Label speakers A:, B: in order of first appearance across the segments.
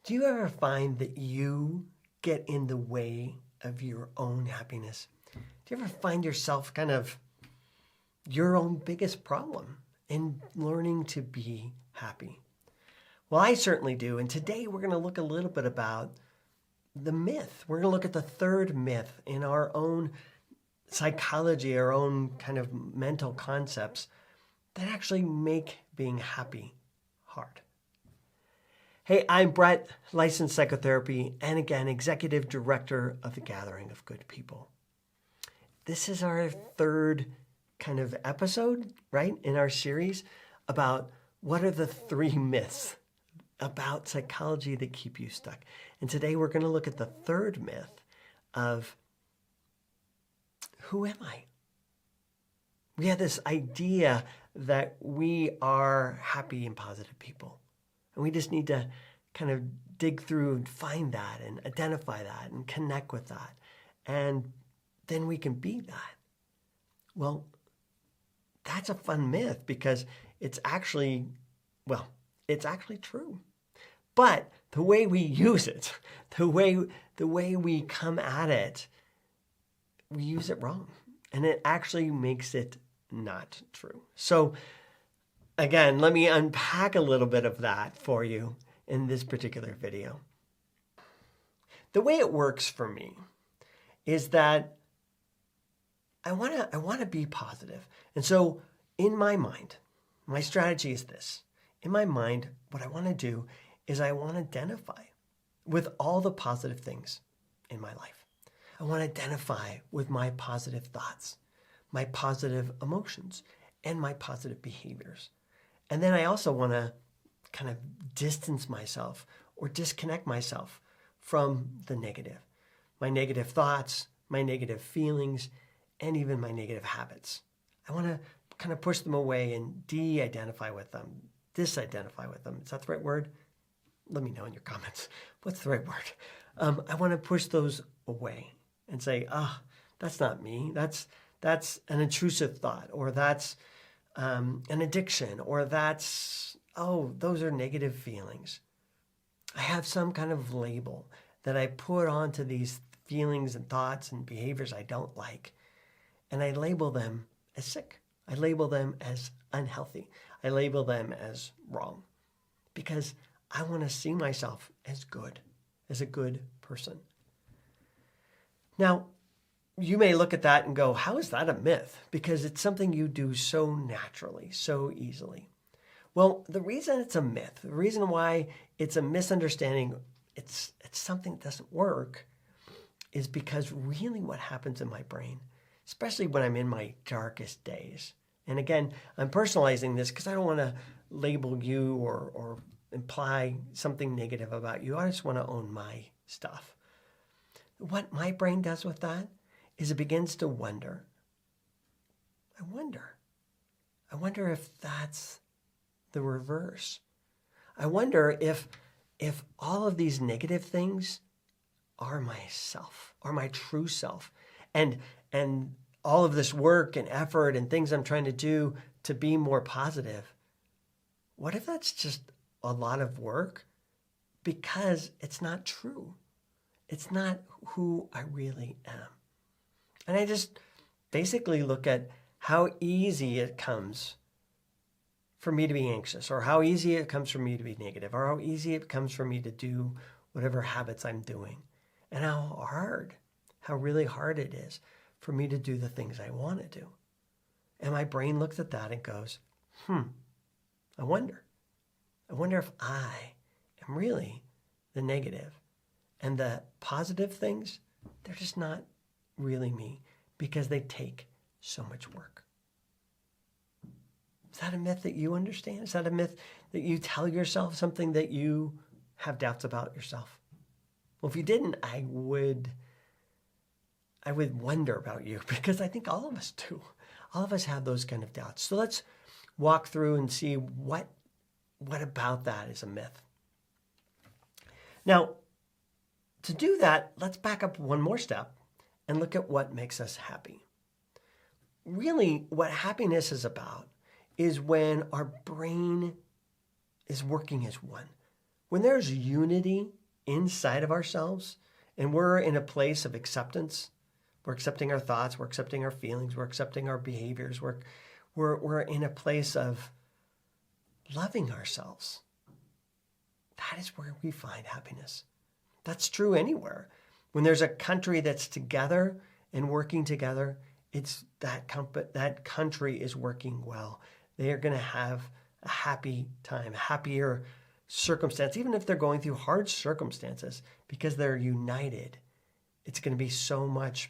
A: Do you ever find that you get in the way of your own happiness? Do you ever find yourself kind of your own biggest problem in learning to be happy? Well, I certainly do. And today we're going to look a little bit about the myth. We're going to look at the third myth in our own psychology, our own kind of mental concepts that actually make being happy hard. Hey, I'm Brett, licensed psychotherapy, and again, executive director of the Gathering of Good People. This is our third kind of episode, right, in our series about what are the three myths about psychology that keep you stuck. And today we're going to look at the third myth of who am I? We have this idea that we are happy and positive people. And we just need to kind of dig through and find that and identify that and connect with that. And then we can be that. Well, that's a fun myth because it's actually true. But the way we use it, the way we come at it, we use it wrong. And it actually makes it not true. So again, let me unpack a little bit of that for you in this particular video. The way it works for me is that I want to be positive. And so in my mind, my strategy is this. In my mind, what I want to do is I want to identify with all the positive things in my life. I want to identify with my positive thoughts, my positive emotions, and my positive behaviors. And then I also want to kind of distance myself or disconnect myself from the negative, my negative thoughts, my negative feelings, and even my negative habits. I want to kind of push them away and de-identify with them, disidentify with them. Is that the right word? Let me know in your comments. What's the right word? I want to push those away and say, that's not me. That's an intrusive thought, or that's an addiction, or those are negative feelings. I have some kind of label that I put onto these feelings and thoughts and behaviors I don't like. And I label them as sick. I label them as unhealthy. I label them as wrong because I want to see myself as good, as a good person. Now, you may look at that and go, how is that a myth? Because it's something you do so naturally, so easily. Well, the reason it's a myth, the reason why it's a misunderstanding, it's something that doesn't work, is because really what happens in my brain, especially when I'm in my darkest days, and again, I'm personalizing this because I don't want to label you or imply something negative about you. I just want to own my stuff. What my brain does with that is it begins to wonder. I wonder if that's the reverse. I wonder if all of these negative things are myself, are my true self. And all of this work and effort and things I'm trying to do to be more positive, what if that's just a lot of work because it's not true? It's not who I really am. And I just basically look at how easy it comes for me to be anxious, or how easy it comes for me to be negative, or how easy it comes for me to do whatever habits I'm doing, and how really hard it is for me to do the things I want to do. And my brain looks at that and goes, I wonder if I am really the negative. And the positive things, they're just not really me because they take so much work. Is that a myth that you understand? Is that a myth that you tell yourself, something that you have doubts about yourself? Well, if you didn't, I would wonder about you because I think all of us do. All of us have those kind of doubts. So let's walk through and see what about that is a myth. Now, to do that, let's back up one more step and look at what makes us happy. Really, what happiness is about is when our brain is working as one, When there's unity inside of ourselves and we're in a place of acceptance, we're accepting our thoughts, we're accepting our feelings, we're accepting our behaviors, we're in a place of loving ourselves. That is where we find happiness. That's true anywhere. When there's a country that's together and working together, it's that country is working well. They are going to have a happy time, a happier circumstance, even if they're going through hard circumstances, because they're united. It's going to be so much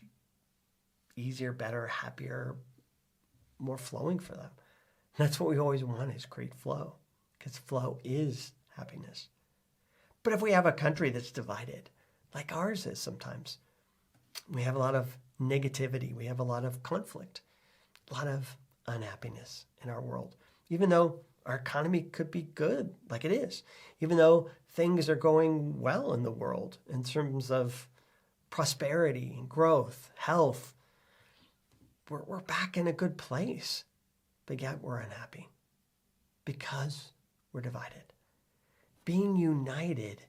A: easier, better, happier, more flowing for them. And that's what we always want, is create flow, because flow is happiness. But if we have a country that's divided, like ours is sometimes, we have a lot of negativity, we have a lot of conflict, a lot of unhappiness in our world, even though our economy could be good, like it is, even though things are going well in the world in terms of prosperity and growth, health. We're back in a good place, but yet we're unhappy because we're divided. Being united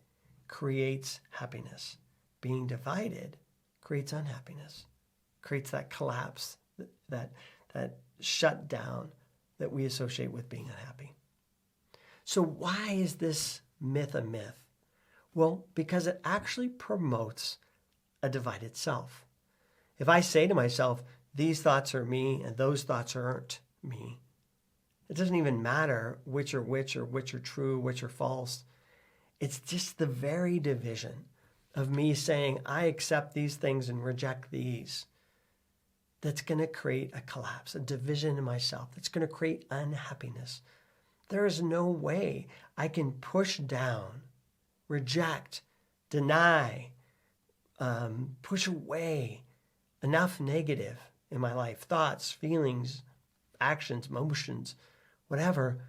A: creates happiness. Being divided creates unhappiness, creates that collapse, that shutdown that we associate with being unhappy. So why is this myth a myth? Well, because it actually promotes a divided self. If I say to myself, these thoughts are me and those thoughts aren't me, it doesn't even matter which are which, or which are true, which are false. It's just the very division of me saying, I accept these things and reject these, that's going to create a collapse, a division in myself. That's going to create unhappiness. There is no way I can push down, reject, deny, push away enough negative in my life, thoughts, feelings, actions, emotions, whatever,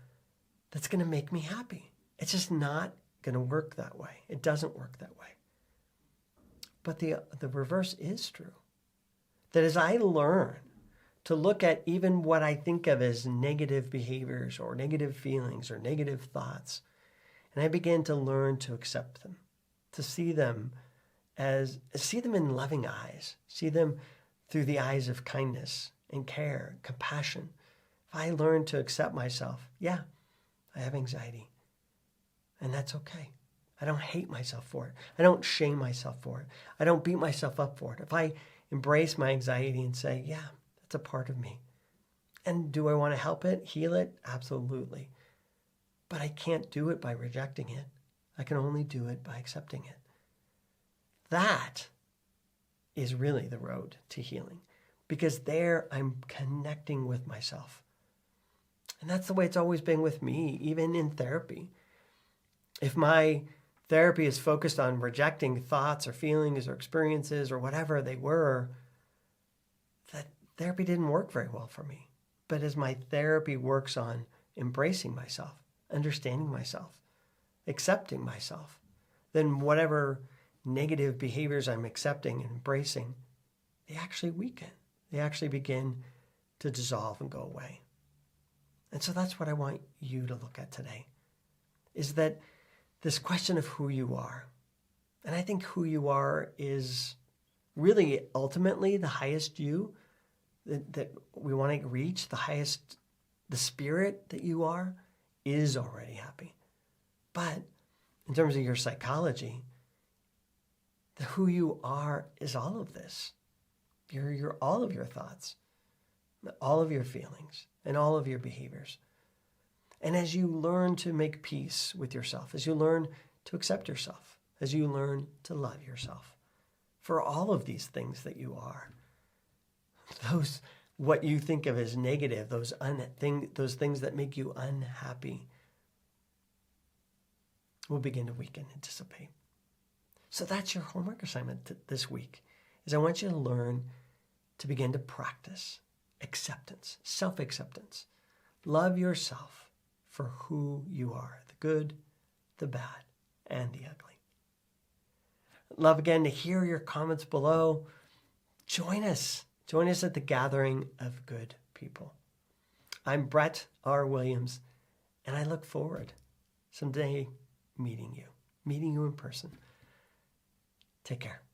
A: that's going to make me happy. It's just not going to work that way. It doesn't work that way. But the reverse is true. That as I learn to look at even what I think of as negative behaviors or negative feelings or negative thoughts, and I begin to learn to accept them, to see them in loving eyes, see them through the eyes of kindness and care, compassion. If I learn to accept myself, yeah, I have anxiety, and that's okay. I don't hate myself for it. I don't shame myself for it. I don't beat myself up for it. If I embrace my anxiety and say, yeah, that's a part of me. And do I want to help it, heal it? Absolutely. But I can't do it by rejecting it. I can only do it by accepting it. That is really the road to healing, because there I'm connecting with myself. And that's the way it's always been with me, even in therapy. If my therapy is focused on rejecting thoughts or feelings or experiences or whatever they were, that therapy didn't work very well for me. But as my therapy works on embracing myself, understanding myself, accepting myself, then whatever negative behaviors I'm accepting and embracing, they actually weaken. They actually begin to dissolve and go away. And so that's what I want you to look at today, is that this question of who you are. And I think who you are is really ultimately the highest you that we want to reach, the spirit that you are is already happy. But in terms of your psychology, the who you are is all of this. You're all of your thoughts, all of your feelings, and all of your behaviors. And as you learn to make peace with yourself, as you learn to accept yourself, as you learn to love yourself for all of these things that you are, those what you think of as negative, those things that make you unhappy, will begin to weaken and dissipate. So that's your homework assignment this week, is I want you to learn to begin to practice acceptance, self-acceptance. Love yourself for who you are, the good, the bad, and the ugly. Love again to hear your comments below. Join us. Join us at the gathering of good people. I'm Brett R. Williams, and I look forward someday meeting you. meeting you in person. Take care.